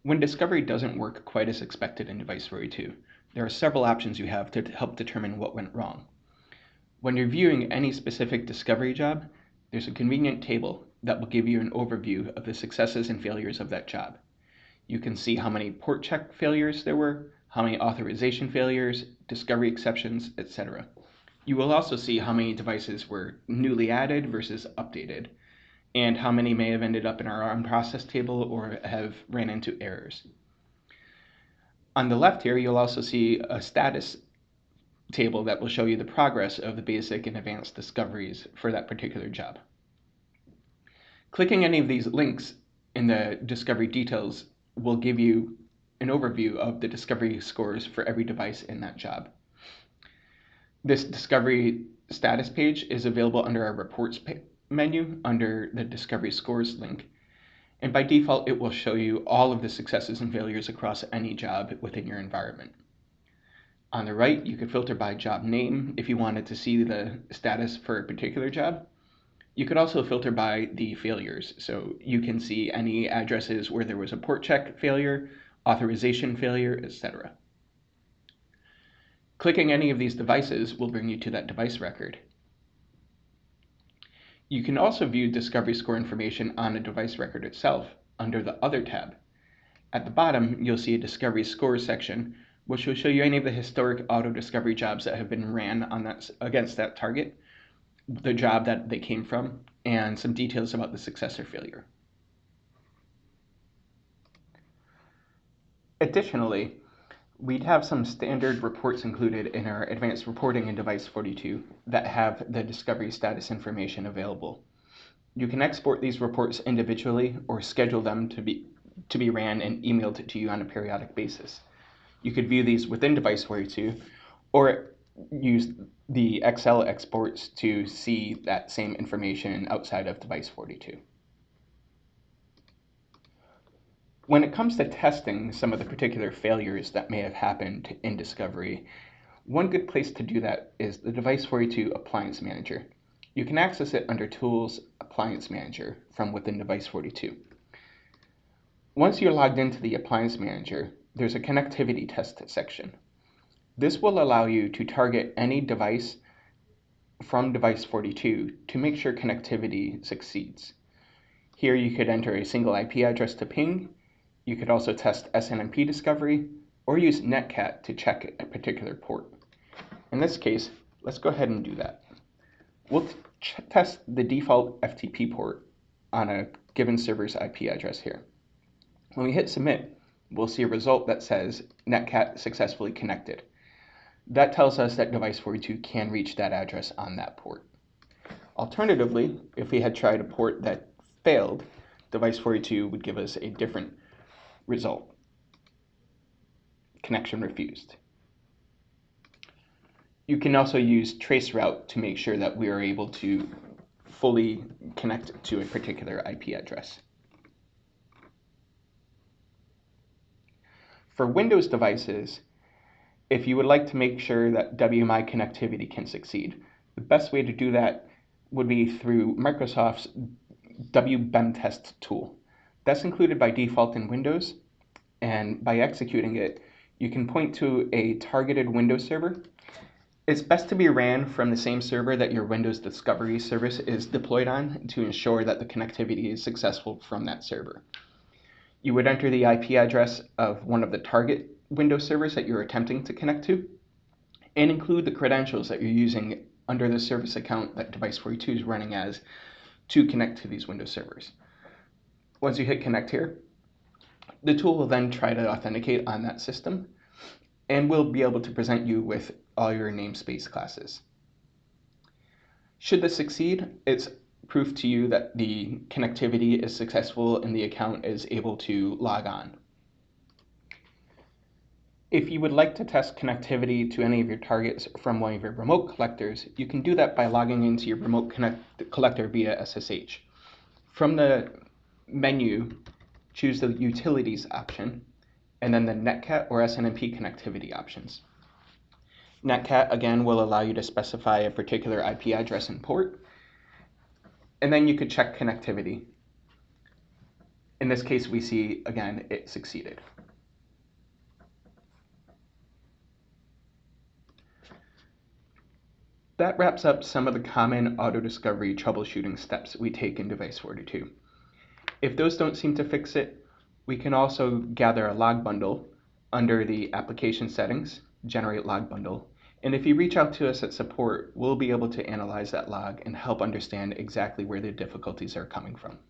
When discovery doesn't work quite as expected in Device 42, there are several options you have to help determine what went wrong. When you're viewing any specific discovery job, there's a convenient table that will give you an overview of the successes and failures of that job. You can see how many port check failures there were, how many authorization failures, discovery exceptions, etc. You will also see how many devices were newly added versus updated, and how many may have ended up in our unprocessed table or have ran into errors. On the left here, you'll also see a status table that will show you the progress of the basic and advanced discoveries for that particular job. Clicking any of these links in the discovery details will give you an overview of the discovery scores for every device in that job. This discovery status page is available under our reports menu under the discovery scores link. And by default, it will show you all of the successes and failures across any job within your environment. On the right, you could filter by job name if you wanted to see the status for a particular job. You could also filter by the failures, so you can see any addresses where there was a port check failure, authorization failure, etc. Clicking any of these devices will bring you to that device record. You can also view discovery score information on a device record itself under the Other tab. At the bottom, you'll see a discovery scores section, which will show you any of the historic auto discovery jobs that have been ran on against that target, the job that they came from, and some details about the success or failure. Additionally, we'd have some standard reports included in our advanced reporting in Device 42 that have the discovery status information available. You can export these reports individually or schedule them to be ran and emailed to you on a periodic basis. You could view these within Device 42 or use the Excel exports to see that same information outside of Device 42. When it comes to testing some of the particular failures that may have happened in discovery, one good place to do that is the Device 42 Appliance Manager. You can access it under Tools, Appliance Manager from within Device 42. Once you're logged into the Appliance Manager, there's a connectivity test section. This will allow you to target any device from Device 42 to make sure connectivity succeeds. Here you could enter a single IP address to ping. You could also test SNMP discovery or use netcat to check a particular port. In this case, let's go ahead and do that. We'll test the default FTP port on a given server's IP address here. When we hit submit, we'll see a result that says netcat successfully connected. That tells us that Device 42 can reach that address on that port. Alternatively, if we had tried a port that failed, Device 42 would give us a different result. Connection refused. You can also use traceroute to make sure that we are able to fully connect to a particular IP address. For Windows devices, if you would like to make sure that WMI connectivity can succeed, the best way to do that would be through Microsoft's WBEMTest tool. That's included by default in Windows, and by executing it, you can point to a targeted Windows server. It's best to be ran from the same server that your Windows Discovery service is deployed on to ensure that the connectivity is successful from that server. You would enter the IP address of one of the target Windows servers that you're attempting to connect to, and include the credentials that you're using under the service account that Device 42 is running as to connect to these Windows servers. Once you hit connect here, the tool will then try to authenticate on that system, and will be able to present you with all your namespace classes. Should this succeed, it's proof to you that the connectivity is successful and the account is able to log on. If you would like to test connectivity to any of your targets from one of your remote collectors, you can do that by logging into your remote collector via SSH. From the menu, choose the Utilities option, and then the netcat or SNMP connectivity options. Netcat, again, will allow you to specify a particular IP address and port, and then you could check connectivity. In this case, we see, again, it succeeded. That wraps up some of the common auto-discovery troubleshooting steps we take in Device 42. If those don't seem to fix it, we can also gather a log bundle under the application settings, generate log bundle, and if you reach out to us at support, we'll be able to analyze that log and help understand exactly where the difficulties are coming from.